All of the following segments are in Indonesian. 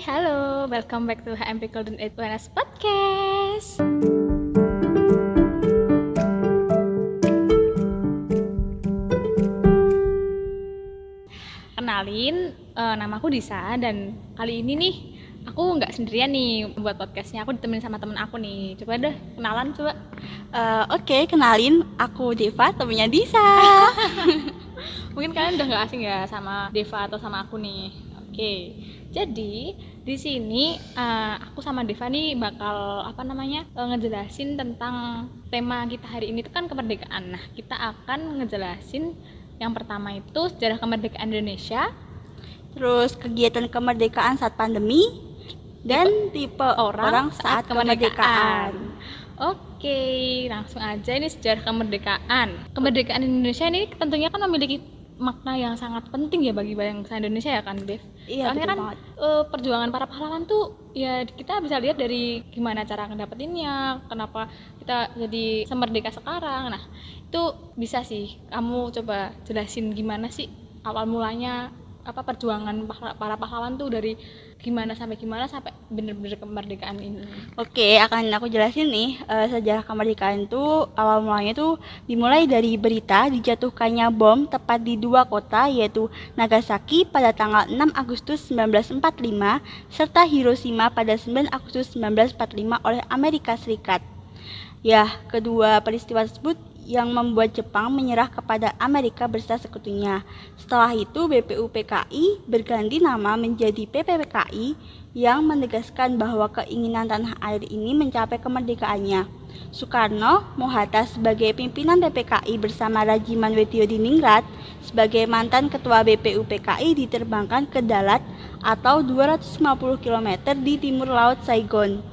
Halo, welcome back to HMP Golden 8 UNS Podcast. Kenalin, namaku Disa dan kali ini nih aku nggak sendirian nih buat podcastnya. Aku ditemenin sama temen aku nih. Coba deh kenalan coba. Oke, kenalin, aku Deva, temennya Disa. Mungkin kalian udah nggak asing ya sama Deva atau sama aku nih. Oke, jadi di sini aku sama Deva nih bakal ngejelasin tentang tema kita hari ini itu kan kemerdekaan. Nah, kita akan ngejelasin yang pertama itu sejarah kemerdekaan Indonesia, Terus kegiatan kemerdekaan saat pandemi dan tipe orang saat kemerdekaan. Oke, langsung aja ini sejarah kemerdekaan. Kemerdekaan Indonesia ini tentunya kan memiliki makna yang sangat penting ya bagi bangsa Indonesia ya kan, Dev? Iya, Soalnya betul kan banget. perjuangan para pahlawan tuh ya kita bisa lihat dari gimana cara ngedapetinnya, kenapa kita jadi semerdeka sekarang. Nah, itu bisa sih kamu coba jelasin gimana sih awal mulanya perjuangan para pahlawan tuh dari gimana sampai bener-bener kemerdekaan ini. Oke, akan aku jelasin nih sejarah kemerdekaan itu awal mulanya tuh dimulai dari berita dijatuhkannya bom tepat di dua kota yaitu Nagasaki pada tanggal 6 Agustus 1945 serta Hiroshima pada 9 Agustus 1945 oleh Amerika Serikat. Ya, kedua peristiwa tersebut yang membuat Jepang menyerah kepada Amerika beserta sekutunya. Setelah itu BPUPKI berganti nama menjadi PPPKI yang menegaskan bahwa keinginan tanah air ini mencapai kemerdekaannya. Soekarno, Mohatta sebagai pimpinan PPKI bersama Rajiman Wetio-Diningrat sebagai mantan ketua BPUPKI diterbangkan ke Dalat atau 250 km di timur laut Saigon,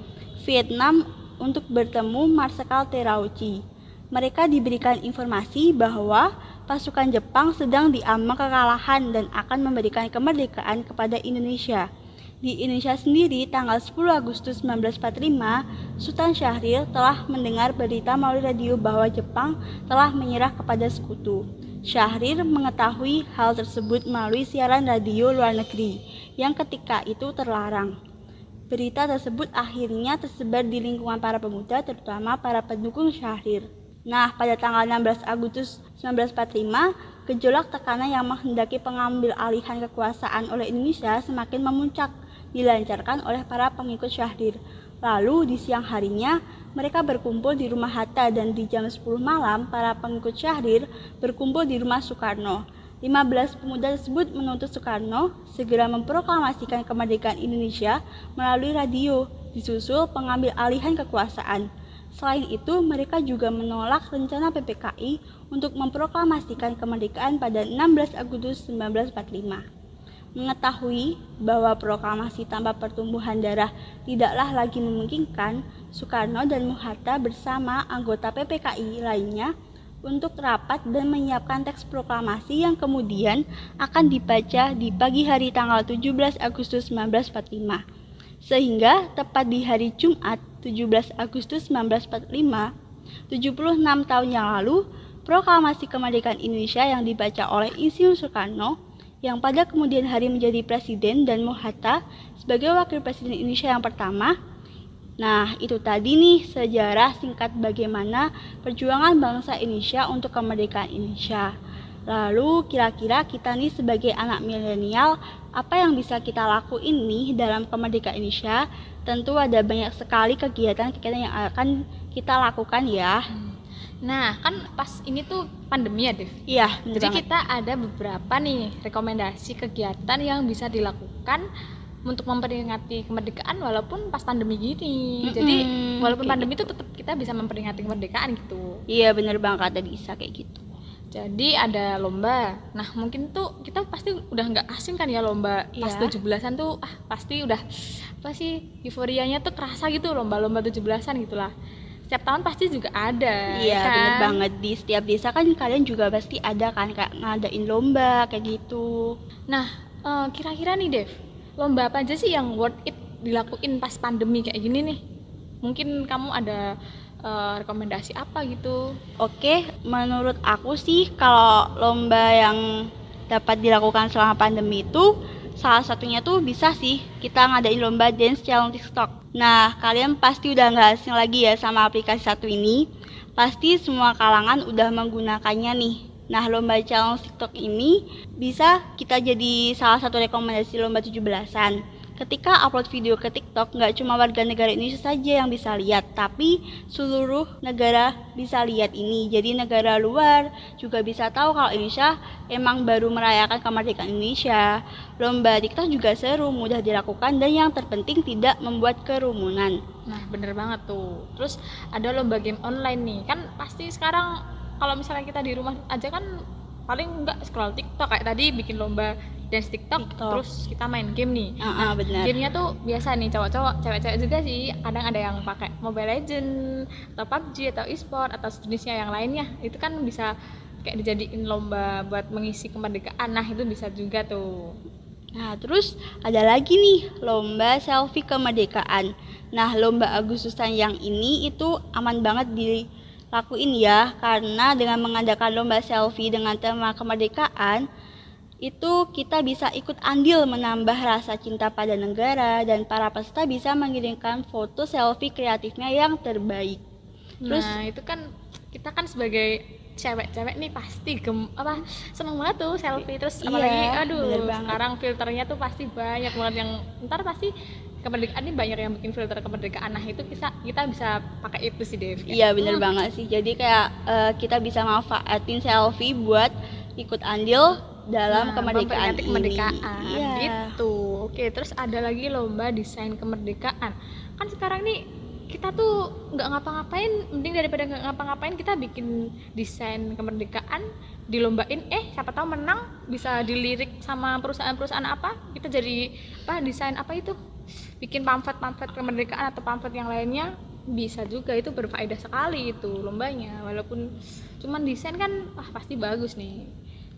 Vietnam untuk bertemu Marsekal Terauchi. Mereka diberikan informasi bahwa pasukan Jepang sedang diambang kekalahan dan akan memberikan kemerdekaan kepada Indonesia. Di Indonesia sendiri, tanggal 10 Agustus 1945, Sultan Syahrir telah mendengar berita melalui radio bahwa Jepang telah menyerah kepada sekutu. Syahrir mengetahui hal tersebut melalui siaran radio luar negeri, yang ketika itu terlarang. Berita tersebut akhirnya tersebar di lingkungan para pemuda, terutama para pendukung Syahrir. Nah, pada tanggal 16 Agustus 1945, gejolak tekanan yang menghendaki pengambil alihan kekuasaan oleh Indonesia semakin memuncak, dilancarkan oleh para pengikut Syahrir. Lalu, di siang harinya, mereka berkumpul di rumah Hatta dan di jam 10 malam, para pengikut Syahrir berkumpul di rumah Soekarno. 15 pemuda tersebut menuntut Soekarno segera memproklamasikan kemerdekaan Indonesia melalui radio, disusul pengambil alihan kekuasaan. Selain itu, mereka juga menolak rencana PPKI untuk memproklamasikan kemerdekaan pada 16 Agustus 1945. Mengetahui bahwa proklamasi tanpa pertumbuhan darah tidaklah lagi memungkinkan, Soekarno dan Mohatta bersama anggota PPKI lainnya untuk rapat dan menyiapkan teks proklamasi yang kemudian akan dibaca di pagi hari tanggal 17 Agustus 1945. Sehingga tepat di hari Jumat 17 Agustus 1945, 76 tahun yang lalu, proklamasi kemerdekaan Indonesia yang dibaca oleh Insinyur Soekarno, yang pada kemudian hari menjadi presiden, dan Mohatta sebagai wakil presiden Indonesia yang pertama. Nah, itu tadi nih sejarah singkat bagaimana perjuangan bangsa Indonesia untuk kemerdekaan Indonesia. Lalu kira-kira kita nih sebagai anak milenial, apa yang bisa kita lakuin nih dalam kemerdekaan Indonesia? Tentu ada banyak sekali kegiatan-kegiatan yang akan kita lakukan ya. Nah, kan pas ini tuh pandemi ya, Dev? Iya, Jadi kita ada beberapa nih rekomendasi kegiatan yang bisa dilakukan untuk memperingati kemerdekaan walaupun pas pandemi gini. Jadi walaupun pandemi itu tetap kita bisa memperingati kemerdekaan gitu. Iya, bener banget kata Disa kayak gitu. Jadi ada lomba. Nah, mungkin tuh kita pasti udah nggak asing kan ya lomba pas 17-an tuh pasti udah euforianya tuh kerasa gitu, lomba-lomba 17-an gitulah. Setiap tahun pasti juga ada. Iya, kan? bener banget. Di setiap desa kan kalian juga pasti ada kan kayak ngadain lomba kayak gitu. Nah, kira-kira nih Dev, lomba apa aja sih yang worth it dilakuin pas pandemi kayak gini nih? Mungkin kamu ada rekomendasi apa gitu? Oke, menurut aku sih kalau lomba yang dapat dilakukan selama pandemi itu Salah satunya tuh bisa sih kita ngadain lomba dance challenge TikTok. Nah, kalian pasti udah nggak asing lagi ya sama aplikasi satu ini. Pasti semua kalangan udah menggunakannya nih. Nah, lomba challenge TikTok ini bisa kita jadi salah satu rekomendasi lomba 17-an. Ketika upload video ke TikTok, nggak cuma warga negara Indonesia saja yang bisa lihat, tapi seluruh negara bisa lihat ini. Jadi negara luar juga bisa tahu kalau Indonesia emang baru merayakan kemerdekaan Indonesia. Lomba TikTok juga seru, mudah dilakukan, dan yang terpenting tidak membuat kerumunan. Nah, bener banget tuh. Terus ada lomba game online nih. Kan pasti sekarang kalau misalnya kita di rumah aja kan paling enggak scroll TikTok, kayak tadi bikin lomba dance TikTok, terus kita main game nih. Nah, benar. Gamenya tuh biasa nih cowok-cowok, cewek-cewek juga sih. Kadang ada yang pakai Mobile Legend atau PUBG atau e-sport atau jenisnya yang lainnya. Itu kan bisa kayak dijadiin lomba buat mengisi kemerdekaan. Nah, itu bisa juga tuh. Nah, terus ada lagi nih lomba selfie kemerdekaan. Nah, lomba Agustusan yang ini itu aman banget dilakuin ya, karena dengan mengadakan lomba selfie dengan tema kemerdekaan itu kita bisa ikut andil menambah rasa cinta pada negara, dan para peserta bisa mengirimkan foto selfie kreatifnya yang terbaik. Terus itu kan kita kan sebagai cewek-cewek nih pasti seneng banget tuh selfie. Terus apalagi sekarang filternya tuh pasti banyak banget yang ntar pasti kemerdekaan ini banyak yang bikin filter kemerdekaan. Nah, itu kita bisa pakai itu sih, Dev. Iya, bener banget sih. Jadi kayak kita bisa manfaatin selfie buat ikut andil dalam kemerdekaan ini. Gitu. Oke, terus ada lagi lomba desain kemerdekaan. Kan sekarang nih kita tuh nggak ngapa-ngapain, mending daripada nggak ngapa-ngapain kita bikin desain kemerdekaan, dilombain, siapa tahu menang, bisa dilirik sama perusahaan-perusahaan apa, kita jadi desain apa itu, bikin pamflet kemerdekaan atau pamflet yang lainnya, bisa juga. Itu berfaedah sekali itu lombanya, walaupun cuman desain kan pasti bagus nih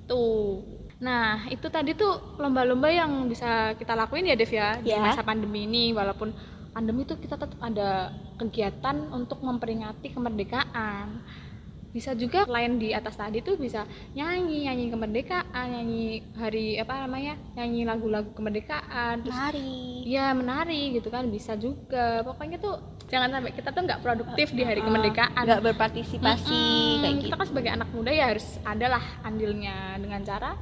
tuh. Nah, itu tadi tuh lomba-lomba yang bisa kita lakuin ya, Dev ya, di masa pandemi ini. Walaupun pandemi tuh kita tetap ada kegiatan untuk memperingati kemerdekaan. Bisa juga selain di atas tadi tuh bisa nyanyi kemerdekaan, nyanyi nyanyi lagu-lagu kemerdekaan, terus menari gitu kan, bisa juga. Pokoknya tuh jangan sampai kita tuh nggak produktif di hari kemerdekaan, nggak berpartisipasi kayak gitu. Kita kan sebagai anak muda ya harus adalah andilnya dengan cara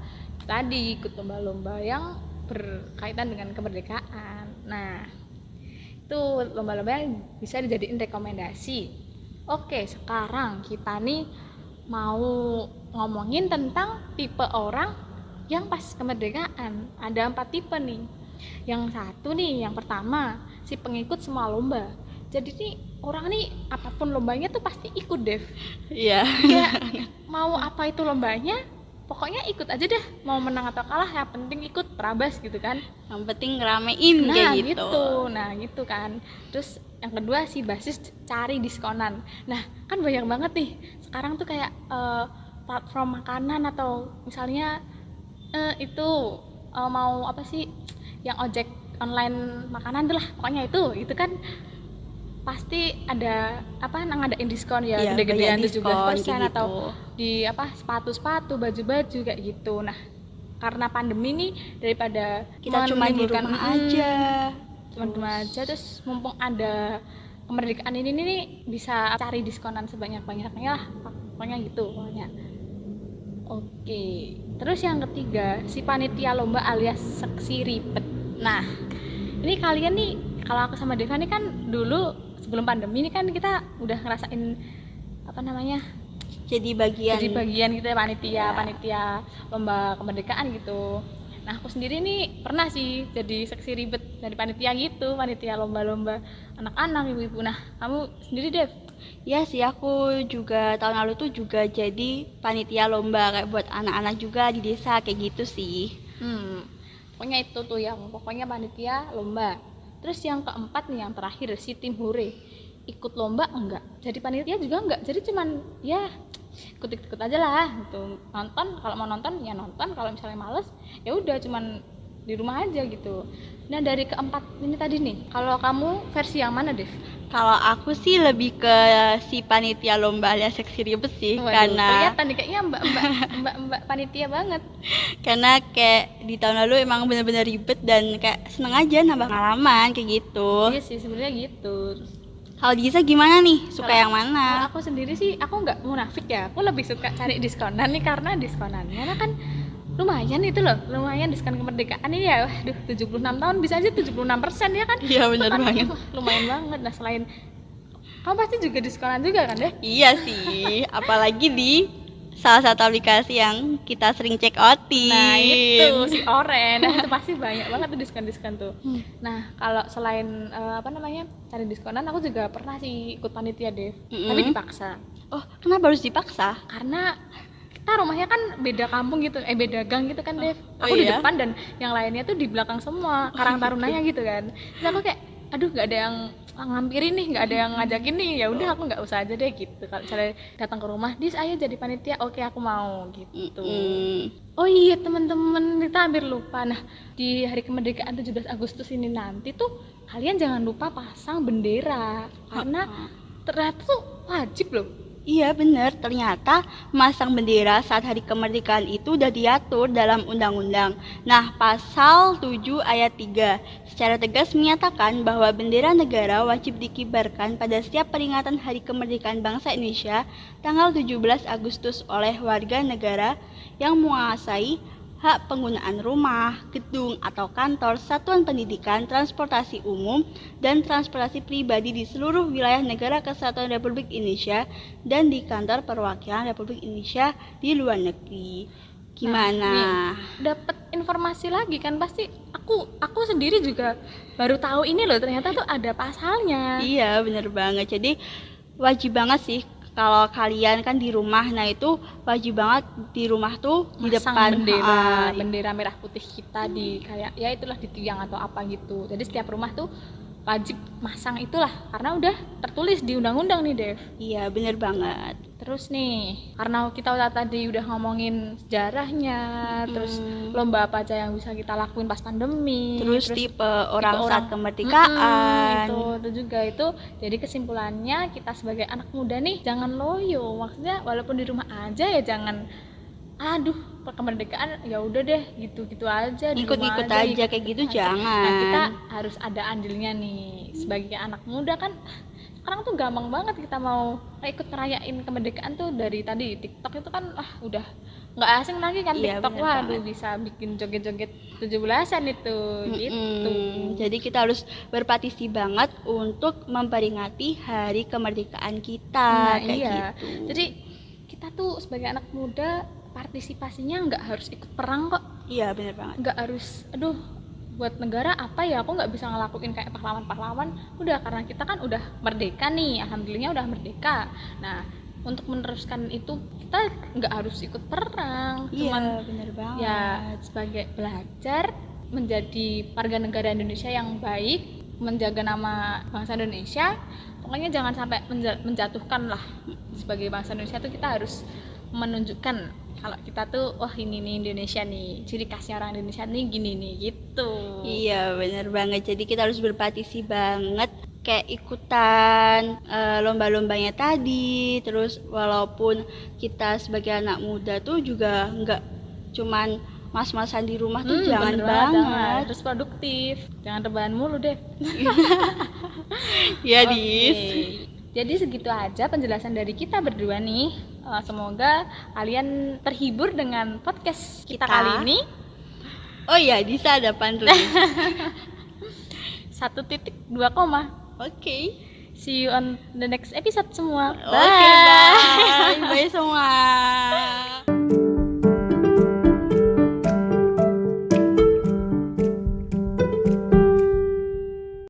tadi ikut lomba-lomba yang berkaitan dengan kemerdekaan. Nah, itu lomba-lomba yang bisa dijadiin rekomendasi. Oke, sekarang kita nih mau ngomongin tentang tipe orang yang pas kemerdekaan. Ada 4 tipe nih. Yang satu nih, yang pertama, si pengikut semua lomba. Jadi nih orang nih apapun lombanya tuh pasti ikut, Dev. Iya. Kayak mau apa itu lombanya, pokoknya ikut aja deh, mau menang atau kalah yang penting ikut terabas gitu kan, yang penting ngeramein kayak gitu. Nah gitu kan. Terus yang kedua si basis cari diskonan. Nah kan banyak banget nih sekarang tuh kayak platform makanan atau misalnya mau apa sih yang ojek online makanan tuh lah, pokoknya itu kan pasti ada ngadain diskon ya, gede-gedean 17% gitu. Atau di sepatu-sepatu, baju-baju kayak gitu. Nah, karena pandemi nih daripada kita cuma di rumah aja, terus mumpung ada kemerdekaan ini nih bisa cari diskonan sebanyak-banyaknya lah. Pokoknya gitu pokoknya. Oke. Terus yang ketiga, si panitia lomba alias seksi ribet. Nah, ini kalian nih, kalau aku sama Deva nih kan dulu sebelum pandemi ini kan kita udah ngerasain jadi bagian gitu ya, panitia lomba kemerdekaan gitu. Nah, aku sendiri nih pernah sih jadi seksi ribet dari panitia gitu, panitia lomba-lomba anak-anak, ibu-ibu. Nah, kamu sendiri, Dev? Ya sih, aku juga tahun lalu tuh juga jadi panitia lomba kayak buat anak-anak juga di desa kayak gitu sih. Pokoknya itu tuh yang pokoknya panitia lomba. Terus yang keempat nih, yang terakhir, si tim hore. Ikut lomba enggak, jadi panitia juga enggak, jadi cuman ya ikut aja lah gitu. Nonton, kalau mau nonton ya nonton, kalau misalnya males ya udah cuman di rumah aja gitu. Nah dari keempat ini tadi nih, kalau kamu versi yang mana, Dev? Kalau aku sih lebih ke si panitia lomba alias seksi ribet sih. Waduh, karena kelihatan nih kayaknya mbak panitia banget. karena kayak di tahun lalu emang bener-bener ribet dan kayak seneng aja nambah pengalaman kayak gitu. Iya sih sebenarnya gitu. Kalau Gisa gimana nih? Suka Kalau- yang Kalau mana? aku sendiri sih, aku nggak munafik ya. Aku lebih suka cari diskonan nih karena diskonannya kan lumayan itu loh, lumayan diskon kemerdekaan ini ya. Waduh, 76 tahun bisa aja 76% ya kan? Iya, Itu bener kan banget. lumayan banget. Nah selain kamu pasti juga diskonan juga kan deh? Iya sih, apalagi di salah satu aplikasi yang kita sering check outin. Nah itu si Oren, nah itu pasti banyak banget tuh diskon-diskon tuh. Nah kalau selain cari diskonan, aku juga pernah sih ikut panitia deh, tapi dipaksa. Oh, kenapa harus dipaksa? Karena kita rumahnya kan beda kampung gitu, beda gang gitu kan Dev. Oh Aku di iya? depan dan yang lainnya tuh di belakang semua, Karang Tarunanya gitu kan. Terus aku kayak, aduh nggak ada yang ngampirin nih, nggak ada yang ngajakin nih, ya udah aku nggak usah aja deh gitu. Kalau misalnya datang ke rumah, Dis ayo jadi panitia, oke aku mau gitu. Oh iya teman-teman, kita hampir lupa. Nah di hari kemerdekaan 17 Agustus ini nanti tuh kalian jangan lupa pasang bendera karena ternyata tuh wajib loh. Iya bener, ternyata masang bendera saat hari kemerdekaan itu udah diatur dalam undang-undang. Nah, pasal 7 ayat 3 secara tegas menyatakan bahwa bendera negara wajib dikibarkan pada setiap peringatan hari kemerdekaan bangsa Indonesia tanggal 17 Agustus oleh warga negara yang menguasai hak penggunaan rumah, gedung atau kantor, satuan pendidikan, transportasi umum, dan transportasi pribadi di seluruh wilayah negara kesatuan Republik Indonesia dan di kantor perwakilan Republik Indonesia di luar negeri. Gimana? Dapat informasi lagi kan pasti aku sendiri juga baru tahu ini loh ternyata tuh ada pasalnya. Iya, bener banget. Jadi wajib banget sih kalau kalian kan di rumah, nah itu wajib banget di rumah tuh di Masang depan bendera merah putih kita di kayak ya itulah di tiang atau apa gitu. Jadi setiap rumah tuh wajib masang itulah karena udah tertulis di undang-undang nih Dev. Iya, bener banget. Terus nih, karena kita tadi udah ngomongin sejarahnya, terus lomba apa aja yang bisa kita lakuin pas pandemi, Terus tipe orang saat kemerdekaan. itu juga itu. Jadi kesimpulannya kita sebagai anak muda nih jangan loyo. Maksudnya walaupun di rumah aja ya jangan aduh kemerdekaan ya udah deh gitu-gitu aja di rumah Ikut-ikut aja, aja kayak gitu aja. jangan. Nah, kita harus ada andilnya nih sebagai anak muda kan. Sekarang tuh gampang banget kita mau ikut ngerayain kemerdekaan tuh dari tadi TikTok itu kan udah nggak asing lagi kan. Iya, TikTok bener waduh banget. bisa bikin joget-joget 17-an itu gitu. Jadi kita harus berpartisipasi banget untuk memperingati hari kemerdekaan kita Nah kayak iya, gitu. jadi kita tuh sebagai anak muda partisipasinya nggak harus ikut perang kok, Iya, bener banget. nggak harus aduh buat negara apa ya aku nggak bisa ngelakuin kayak pahlawan-pahlawan. Udah karena kita kan udah merdeka nih, alhamdulillahnya udah merdeka. Nah untuk meneruskan itu kita nggak harus ikut perang, cuman Iya, bener banget. ya sebagai belajar menjadi warga negara Indonesia yang baik, menjaga nama bangsa Indonesia. Pokoknya jangan sampai menjatuhkan lah. Sebagai bangsa Indonesia tuh kita harus menunjukkan kalau kita tuh wah ini nih Indonesia nih, ciri khasnya orang Indonesia nih gini nih gitu. Iya, bener banget. Jadi kita harus berpartisipasi banget kayak ikutan lomba-lombanya tadi. Terus walaupun kita sebagai anak muda tuh juga nggak cuman mas-masan di rumah tuh jangan bener banget. Terus produktif, jangan rebahan mulu deh. Ya, Oke. Dis. Jadi segitu aja penjelasan dari kita berdua nih. Semoga kalian terhibur dengan podcast kita Kita. kali ini. Oh iya, Disa ada pantun. 1.2 koma. Oke. See you on the next episode semua. Oke, bye. Bye semua.